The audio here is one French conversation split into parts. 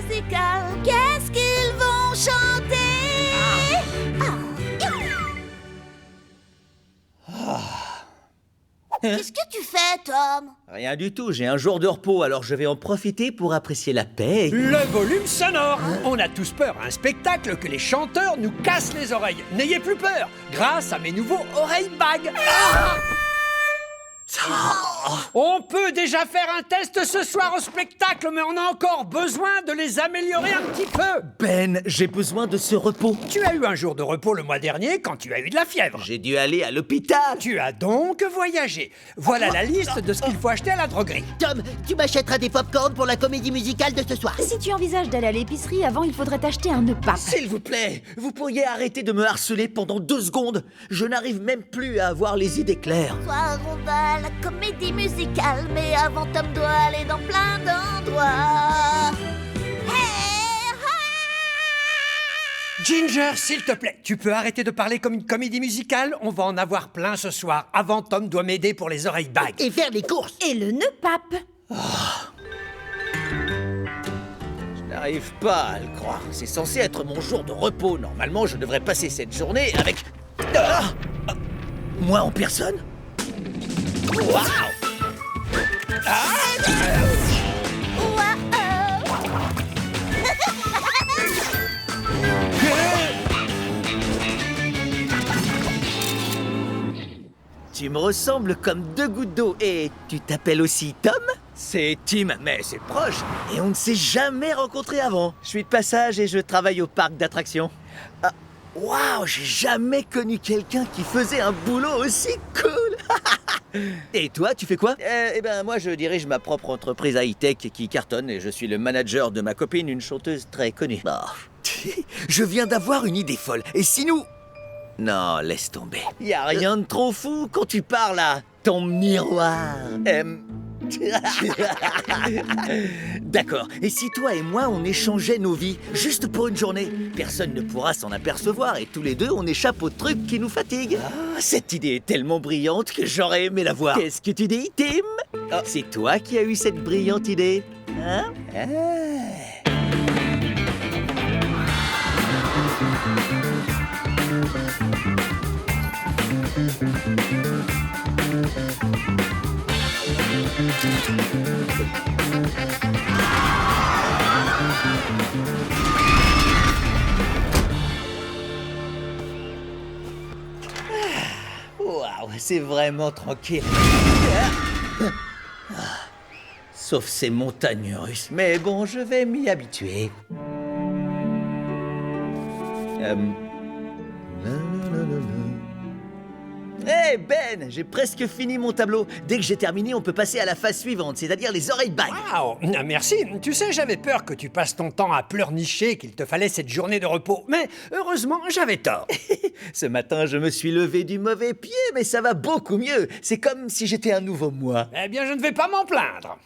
musicale, qu'est-ce qu'ils vont chanter? Qu'est-ce que tu fais, Tom? Rien du tout, j'ai un jour de repos, alors je vais en profiter pour apprécier la paix. Le volume sonore. On a tous peur à un spectacle que les chanteurs nous cassent les oreilles. N'ayez plus peur, grâce à mes nouveaux oreilles bagues. On peut déjà faire un test ce soir au spectacle, mais on a encore besoin de les améliorer un petit peu. Ben, j'ai besoin de ce repos. Tu as eu un jour de repos le mois dernier quand tu as eu de la fièvre. J'ai dû aller à l'hôpital. Tu as donc voyagé. Voilà la liste de ce qu'il faut acheter à la droguerie. Tom, tu m'achèteras des pop-corn pour la comédie musicale de ce soir. Si tu envisages d'aller à l'épicerie, avant, il faudrait t'acheter un nœud pape. S'il vous plaît, vous pourriez arrêter de me harceler pendant 2 secondes. Je n'arrive même plus à avoir les idées claires. Soir, on va à la comédie musicale, mais avant Tom doit aller dans plein d'endroits. Hey, Ginger, s'il te plaît, tu peux arrêter de parler comme une comédie musicale? On va en avoir plein ce soir. Avant, Tom doit m'aider pour les oreilles bagues. Et faire les courses. Et le nœud pape. Je n'arrive pas à le croire. C'est censé être mon jour de repos. Normalement, je devrais passer cette journée avec... Moi en personne? Waouh! Tu me ressembles comme 2 gouttes d'eau. Et tu t'appelles aussi Tom? C'est Tim, mais c'est proche. Et on ne s'est jamais rencontrés avant. Je suis de passage et je travaille au parc d'attractions. Ah, waouh, j'ai jamais connu quelqu'un qui faisait un boulot aussi cool. Et toi, tu fais quoi? Eh ben, moi, je dirige ma propre entreprise high-tech qui cartonne et je suis le manager de ma copine, une chanteuse très connue. Je viens d'avoir une idée folle. Et si nous... Non, laisse tomber. Y a rien de trop fou quand tu parles à ton miroir. D'accord. Et si toi et moi, on échangeait nos vies, juste pour une journée? Personne ne pourra s'en apercevoir et tous les deux, on échappe aux trucs qui nous fatiguent. Cette idée est tellement brillante que j'aurais aimé la voir. Qu'est-ce que tu dis, Tim? C'est toi qui as eu cette brillante idée, hein? Waouh, c'est vraiment tranquille. Sauf ces montagnes russes. Mais bon, je vais m'y habituer. Hé Ben, j'ai presque fini mon tableau. Dès que j'ai terminé, on peut passer à la phase suivante, c'est-à-dire les oreilles bagues. Waouh, merci. Tu sais, j'avais peur que tu passes ton temps à pleurnicher, qu'il te fallait cette journée de repos. Mais heureusement, j'avais tort. Ce matin, je me suis levé du mauvais pied, mais ça va beaucoup mieux. C'est comme si j'étais un nouveau moi. Eh bien, je ne vais pas m'en plaindre.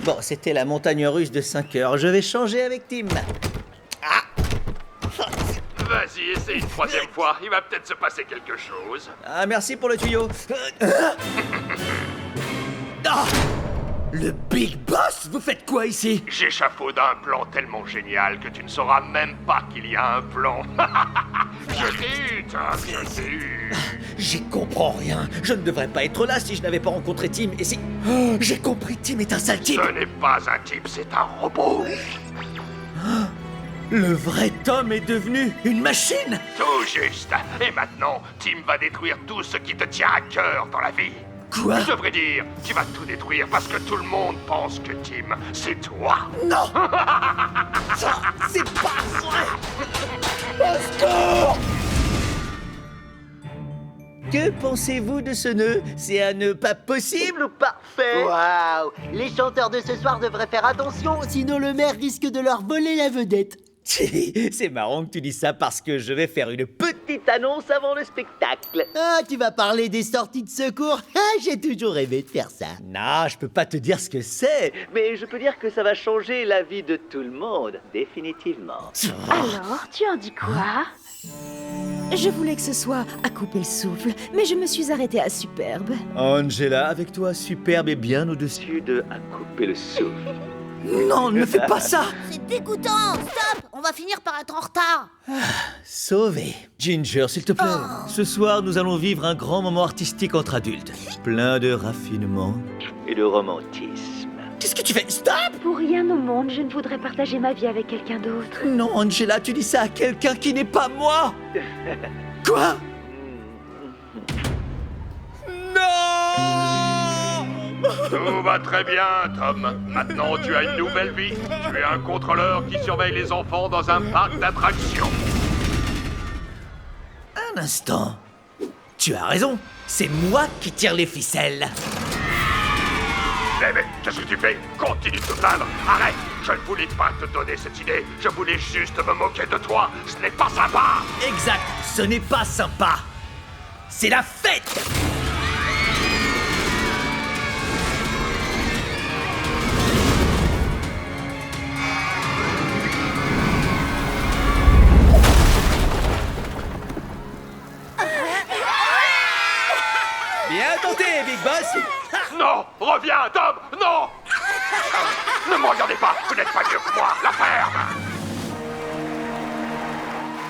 Bon, c'était la montagne russe de 5 heures. Je vais changer avec Tim. Vas-y, essaye une 3e fois. Il va peut-être se passer quelque chose. Ah, merci pour le tuyau. Le Big Boss, vous faites quoi ici? J'échafaude un plan tellement génial que tu ne sauras même pas qu'il y a un plan. Je t'ai eu, Tom, je t'ai eu. J'y comprends rien. Je ne devrais pas être là si je n'avais pas rencontré Tim. Et si... j'ai compris, Tim est un sale type. Ce n'est pas un type, c'est un robot. Le vrai Tom est devenu une machine. Tout juste. Et maintenant, Tim va détruire tout ce qui te tient à cœur dans la vie. Quoi? Je devrais dire, tu vas tout détruire parce que tout le monde pense que Tim, c'est toi. Non. Ça, c'est pas vrai. Au secours! Que pensez-vous de ce nœud? C'est un nœud pas possible ou parfait? Waouh! Les chanteurs de ce soir devraient faire attention, sinon le maire risque de leur voler la vedette. C'est marrant que tu dis ça parce que je vais faire une petite annonces avant le spectacle. Ah, tu vas parler des sorties de secours? Ah, j'ai toujours rêvé de faire ça. Non, je peux pas te dire ce que c'est, mais je peux dire que ça va changer la vie de tout le monde, définitivement. Alors, tu en dis quoi? Je voulais que ce soit à couper le souffle, mais je me suis arrêtée à superbe. Angela, avec toi, superbe et bien au-dessus de à couper le souffle. Non, ne fais pas ça! C'est dégoûtant. Stop, on va finir par être en retard. Sauvé. Ginger, s'il te plaît. Ce soir, nous allons vivre un grand moment artistique entre adultes. Plein de raffinement et de romantisme. Qu'est-ce que tu fais? Stop! Pour rien au monde, je ne voudrais partager ma vie avec quelqu'un d'autre. Non, Angela, tu dis ça à quelqu'un qui n'est pas moi! Quoi? Non! Tout va très bien, Tom. Maintenant, tu as une nouvelle vie. Tu es un contrôleur qui surveille les enfants dans un parc d'attractions. Un instant. Tu as raison. C'est moi qui tire les ficelles. Mais qu'est-ce que tu fais? Continue de te plaindre. Arrête. Je ne voulais pas te donner cette idée. Je voulais juste me moquer de toi. Ce n'est pas sympa. Exact. Ce n'est pas sympa. C'est la fête! Bien tenté, Big Boss! Non, reviens, Tom. Non. Ne me regardez pas. Vous n'êtes pas mieux que moi. La ferme.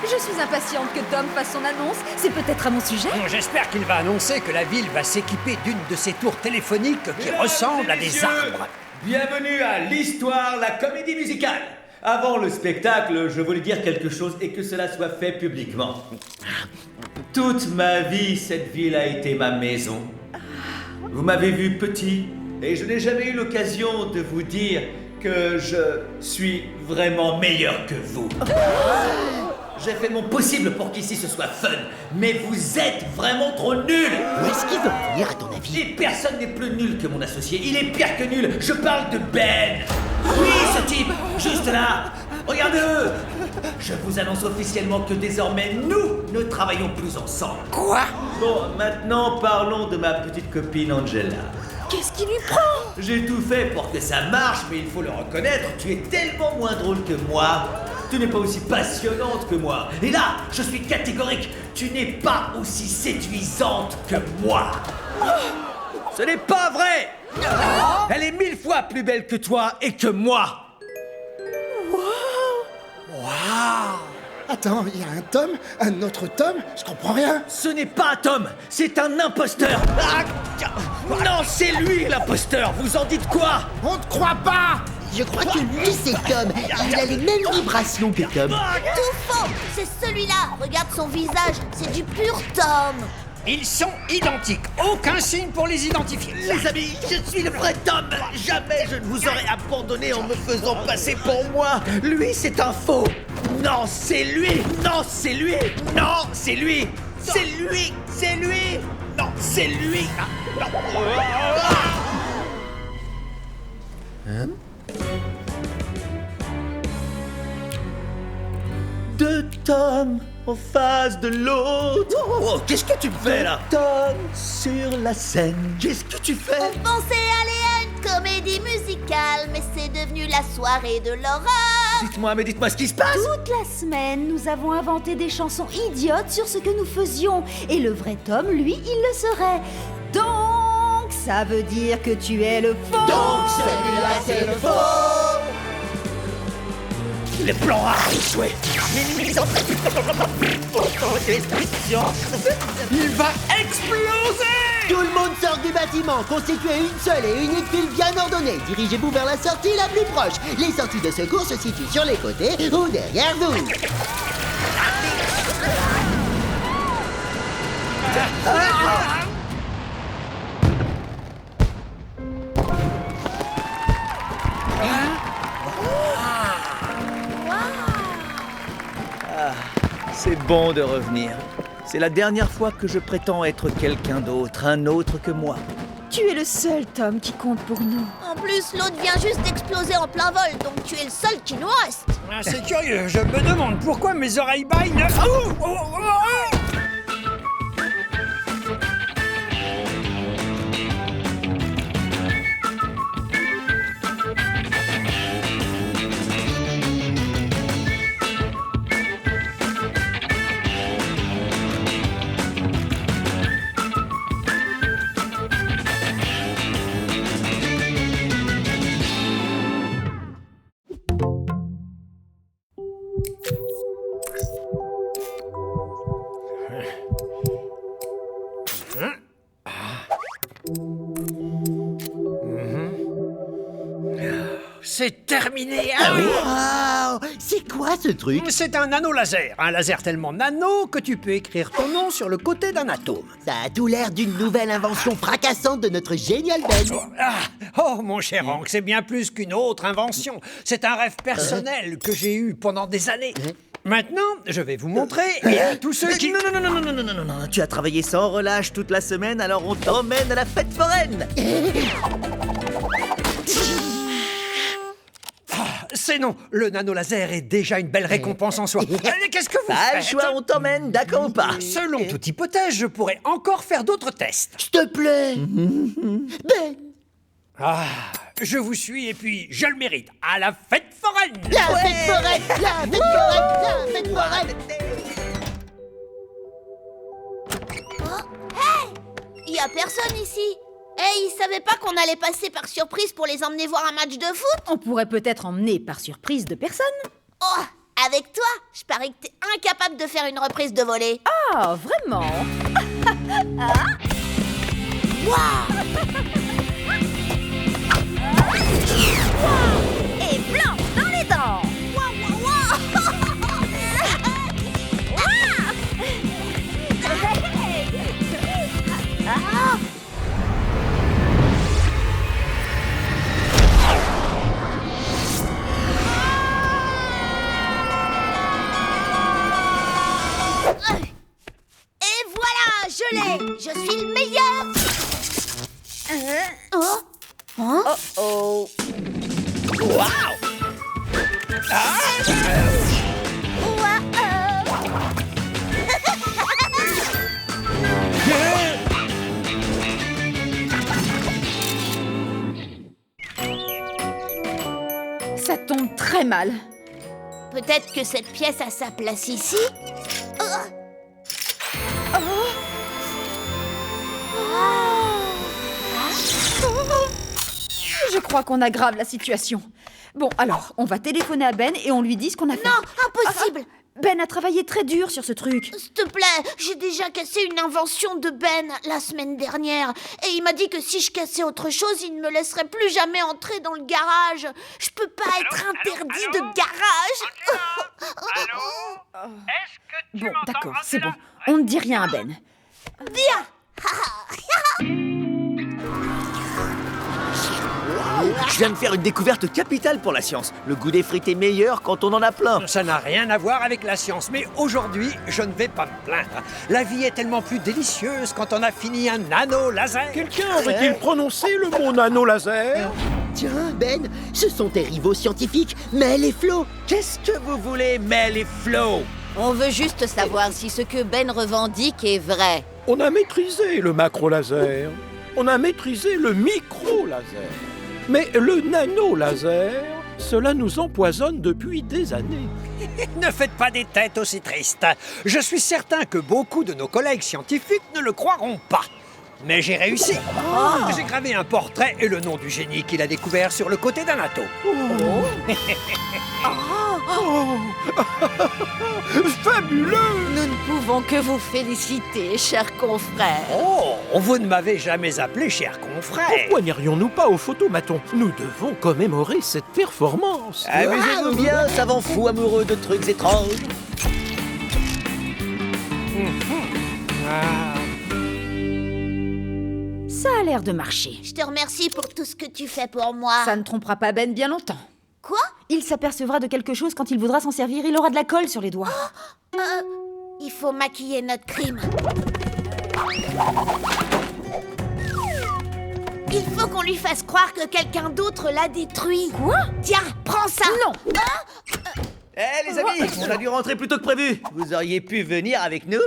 Je suis impatiente que Tom fasse son annonce. C'est peut-être à mon sujet? J'espère qu'il va annoncer que la ville va s'équiper d'une de ces tours téléphoniques qui ressemblent à des arbres. Bienvenue à l'Histoire, la comédie musicale. Avant le spectacle, je voulais dire quelque chose et que cela soit fait publiquement. Toute ma vie, cette ville a été ma maison. Vous m'avez vu petit et je n'ai jamais eu l'occasion de vous dire que je suis vraiment meilleur que vous. J'ai fait mon possible pour qu'ici ce soit fun, mais vous êtes vraiment trop nuls. Où est-ce qu'ils vont venir, à ton avis? Et personne n'est plus nul que mon associé. Il est pire que nul. Je parle de Ben. Oui, ce type, juste là. Regardez-le. Je vous annonce officiellement que désormais, nous ne travaillons plus ensemble. Quoi? Bon, maintenant, parlons de ma petite copine Angela. Qu'est-ce qui lui prend? J'ai tout fait pour que ça marche, mais il faut le reconnaître, tu es tellement moins drôle que moi. Tu n'es pas aussi passionnante que moi. Et là, je suis catégorique. Tu n'es pas aussi séduisante que moi. Ce n'est pas vrai. Elle est 1000 fois plus belle que toi et que moi. Attends, il y a un Tom, un autre Tom, je comprends rien. Ce n'est pas Tom, c'est un imposteur. Ah, non, c'est lui l'imposteur. Vous en dites quoi? On te croit pas. Je crois que lui, c'est Tom. Il a les mêmes vibrations que Tom. Tout faux. C'est celui-là. Regarde son visage. C'est du pur Tom. Ils sont identiques. Aucun signe pour les identifier. Les amis, je suis le vrai Tom. Jamais je ne vous aurais abandonné en me faisant passer pour moi. Lui, c'est un faux. Non, c'est lui. Non, c'est lui. Non, c'est lui. C'est lui. C'est lui. Non, c'est lui. Ah, non. Hein? Deux Tom en face de l'autre. Oh, qu'est-ce que tu fais là? Tom sur la scène. Qu'est-ce que tu fais? On pensait aller à une comédie musicale, mais c'est devenu la soirée de l'horreur. Dites-moi ce qui se passe. Toute la semaine, nous avons inventé des chansons idiotes sur ce que nous faisions. Et le vrai Tom, lui, il le serait. Donc, ça veut dire que tu es le faux. Donc, celui-là, c'est le faux. Les plans a échoué. Il va exploser! Tout le monde sort du bâtiment, constitué une seule et unique file bien ordonnée. Dirigez-vous vers la sortie la plus proche. Les sorties de secours se situent sur les côtés ou derrière vous. C'est bon de revenir. C'est la dernière fois que je prétends être quelqu'un d'autre, un autre que moi. Tu es le seul Tom qui compte pour nous. En plus, l'autre vient juste d'exploser en plein vol, donc tu es le seul qui nous reste. C'est curieux, je me demande pourquoi mes oreilles baillent. Oh, oh, oh, oh. c'est terminé. Waouh! C'est quoi ce truc? C'est un nano laser. Un laser tellement nano que tu peux écrire ton nom sur le côté d'un atome. Ça a tout l'air d'une nouvelle invention fracassante de notre génial Ben. Oh, mon cher Hank, c'est bien plus qu'une autre invention. C'est un rêve personnel que j'ai eu pendant des années. Maintenant, je vais vous montrer et à tous ceux qui... Non, tu as travaillé sans relâche toute la semaine, alors on t'emmène à la fête foraine. C'est non, le nanolaser est déjà une belle récompense en soi. Qu'est-ce que vous Pas le faites? choix, on t'emmène, d'accord ou pas? Selon toute hypothèse, je pourrais encore faire d'autres tests. S'il te plaît. Ben, Ah, je vous suis et puis je le mérite. À la fête foraine! la fête foraine, la fête foraine, la fête foraine. Y a personne ici. Ils savaient pas qu'on allait passer par surprise pour les emmener voir un match de foot? On pourrait peut-être emmener par surprise de personne. Oh, avec toi, je parie que t'es incapable de faire une reprise de volée. Ah, vraiment? Et blanc dans les dents. Et voilà, je l'ai. Je suis le meilleur. Oh. Ça tombe très mal. Peut-être que cette pièce a sa place ici. Je crois qu'on aggrave la situation. Bon, alors, on va téléphoner à Ben et on lui dit ce qu'on a fait. Non, impossible. Ben a travaillé très dur sur ce truc. S'il te plaît, j'ai déjà cassé une invention de Ben la semaine dernière. Et il m'a dit que si je cassais autre chose, il ne me laisserait plus jamais entrer dans le garage. Je peux pas être interdit de garage. Est-ce que tu Bon, m'entends, d'accord, c'est Angela? bon. On ne dit rien à Ben. Je viens de faire une découverte capitale pour la science. Le goût des frites est meilleur quand on en a plein. Ça n'a rien à voir avec la science, mais aujourd'hui, je ne vais pas me plaindre. La vie est tellement plus délicieuse quand on a fini un nano-laser. Quelqu'un aurait-il prononcé le mot nano-laser? Tiens, Ben, ce sont tes rivaux scientifiques, Mel et Flo. Qu'est-ce que vous voulez, Mel et Flo? On veut juste savoir si ce que Ben revendique est vrai. On a maîtrisé le macro-laser. On a maîtrisé le micro-laser. Mais le nano-laser, cela nous empoisonne depuis des années. Ne faites pas des têtes aussi tristes. Je suis certain que beaucoup de nos collègues scientifiques ne le croiront pas. Mais j'ai réussi. J'ai gravé un portrait et le nom du génie qu'il a découvert sur le côté d'un atome. Fabuleux! Nous ne pouvons que vous féliciter, chers confrères. Oh, vous ne m'avez jamais appelé cher confrère. Pourquoi n'irions-nous pas au photomaton? Nous devons commémorer cette performance. Amusez-vous bien, savant fou amoureux de trucs étranges. Ça a l'air de marcher. Je te remercie pour tout ce que tu fais pour moi. Ça ne trompera pas Ben bien longtemps. Quoi? Il s'apercevra de quelque chose quand il voudra s'en servir. Il aura de la colle sur les doigts. Il faut maquiller notre crime. Il faut qu'on lui fasse croire que quelqu'un d'autre l'a détruit. Quoi? Tiens, prends ça. Non. Les amis, on a dû rentrer plus tôt que prévu. Vous auriez pu venir avec nous?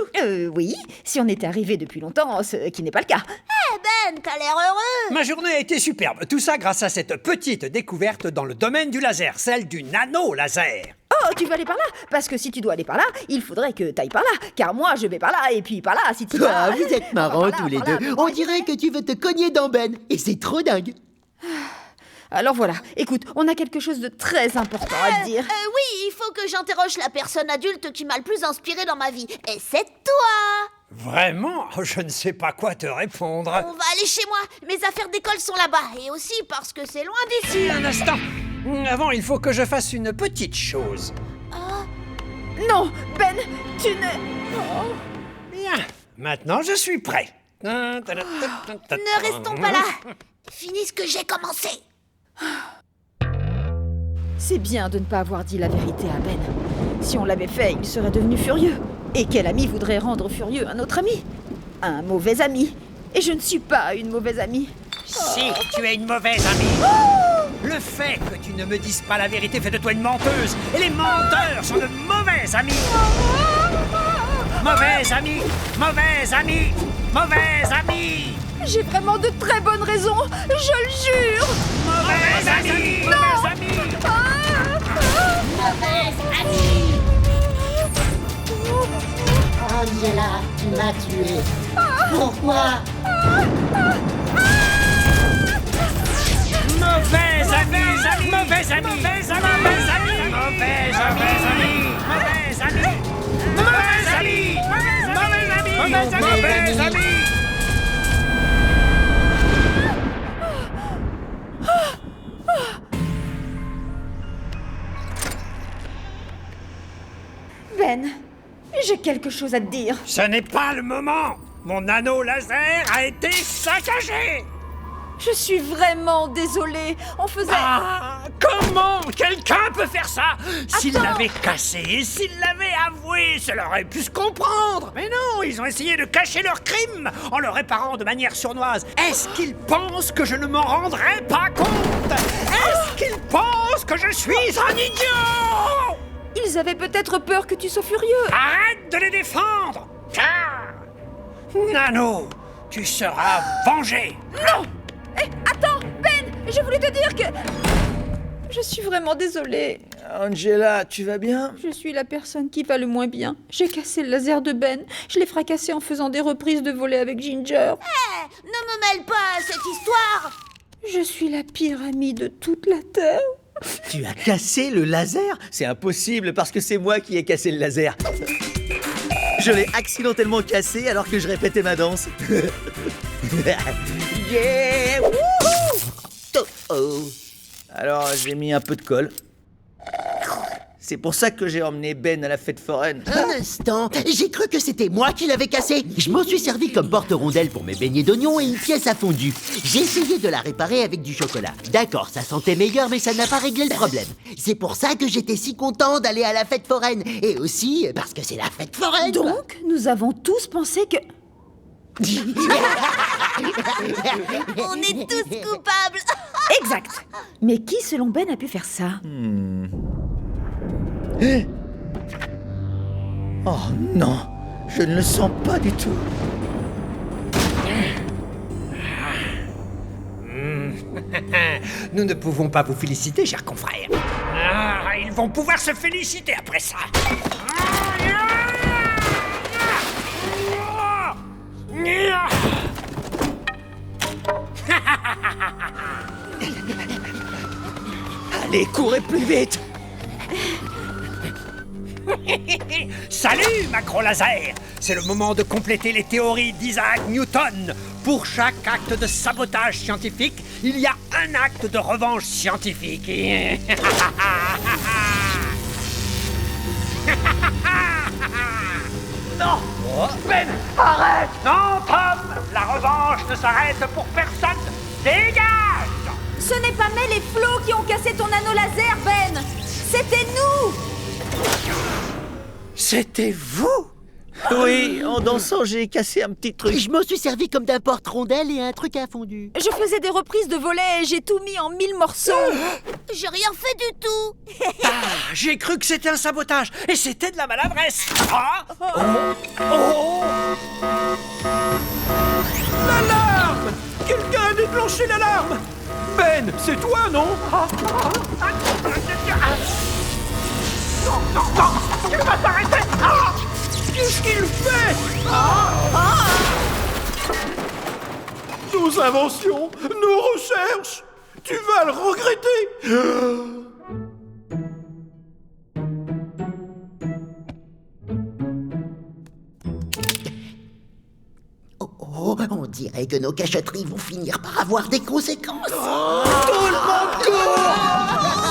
Oui, si on était arrivé depuis longtemps, ce qui n'est pas le cas. Ben, t'as l'air heureux. Ma journée a été superbe. Tout ça grâce à cette petite découverte dans le domaine du laser, celle du nano-laser. Oh, tu veux aller par là? Parce que si tu dois aller par là, il faudrait que t'ailles par là. Car moi, je vais par là, et puis par là, si tu vas... Ah, vous êtes marrants tous les deux. On dirait que tu veux te cogner dans Ben. Et c'est trop dingue. Alors voilà, écoute, on a quelque chose de très important à te dire. Oui, il faut que j'interroge la personne adulte qui m'a le plus inspiré dans ma vie. Et c'est toi. Vraiment? Je ne sais pas quoi te répondre. On va aller chez moi. Mes affaires d'école sont là-bas. Et aussi parce que c'est loin d'ici. Un instant. Avant, il faut que je fasse une petite chose. Non, Ben, tu ne... Bien, maintenant je suis prêt. Ne restons pas là. Finis ce que j'ai commencé. C'est bien de ne pas avoir dit la vérité à Ben. Si on l'avait fait, il serait devenu furieux. Et quel ami voudrait rendre furieux un autre ami? Un mauvais ami. Et je ne suis pas une mauvaise amie. Si tu es une mauvaise amie. Le fait que tu ne me dises pas la vérité fait de toi une menteuse. Et les menteurs sont de mauvais amis. Mauvais amis, mauvais amis, mauvais amis. J'ai vraiment de très bonnes raisons, je le jure. Mauvais amis, mauvais amis. Angela, tu m'as tué. Pourquoi? Mauvais amis, mauvais amis, mauvais amis, mauvais amis, mauvais amis, mauvais amis, mauvais amis, mauvais amis. Ben, j'ai quelque chose à te dire. Ce n'est pas le moment. Mon anneau laser a été saccagé. Je suis vraiment désolée. On faisait... Ah, comment quelqu'un peut faire ça? S'il Attends. l'avait cassé et s'il l'avait avoué, cela aurait pu se comprendre. Mais non, ils ont essayé de cacher leur crime en le réparant de manière sournoise. Est-ce qu'ils pensent que je ne m'en rendrai pas compte? Est-ce qu'ils pensent que je suis un idiot? Ils avaient peut-être peur que tu sois furieux. Arrête de les défendre, car... Nano, tu seras vengé. Non! Attends, Ben, je voulais te dire que... Je suis vraiment désolée. Angela, tu vas bien? Je suis la personne qui va le moins bien. J'ai cassé le laser de Ben. Je l'ai fracassé en faisant des reprises de volée avec Ginger. Ne me mêle pas à cette histoire. Je suis la pire amie de toute la Terre. Tu as cassé le laser? C'est impossible parce que c'est moi qui ai cassé le laser. Je l'ai accidentellement cassé alors que je répétais ma danse. Yeah! Wouhou! Oh. Alors j'ai mis un peu de colle. C'est pour ça que j'ai emmené Ben à la fête foraine. Un instant, j'ai cru que c'était moi qui l'avais cassé. Je m'en suis servi comme porte-rondelle pour mes beignets d'oignons et une pièce à fondu. J'ai essayé de la réparer avec du chocolat. D'accord, ça sentait meilleur, mais ça n'a pas réglé le problème. C'est pour ça que j'étais si content d'aller à la fête foraine. Et aussi parce que c'est la fête foraine. Donc, nous avons tous pensé que... On est tous coupables. Exact. Mais qui, selon Ben, a pu faire ça? Oh non, je ne le sens pas du tout. Nous ne pouvons pas vous féliciter, chers confrères. Ah, ils vont pouvoir se féliciter après ça. Allez, courez plus vite. Salut, Macro Laser! C'est le moment de compléter les théories d'Isaac Newton. Pour chaque acte de sabotage scientifique, il y a un acte de revanche scientifique. Non! Ben, arrête! Non, Tom! La revanche ne s'arrête pour personne! Dégage! Ce n'est pas Mel et Flo qui ont cassé ton anneau laser, Ben! C'était nous! C'était vous? Oui, en dansant, j'ai cassé un petit truc. Je m'en suis servi comme d'un porte-rondelle et un truc à fondu. Je faisais des reprises de volet et j'ai tout mis en 1000 morceaux. J'ai rien fait du tout. Ah, j'ai cru que c'était un sabotage et c'était de la maladresse. Ah! L'alarme! Quelqu'un a déclenché l'alarme! Ben, c'est toi, non? Tu vas t'arrêter! Ah! Qu'est-ce qu'il fait? Nos inventions, nos recherches, tu vas le regretter. Oh, on dirait que nos cachotteries vont finir par avoir des conséquences. Tout le monde court!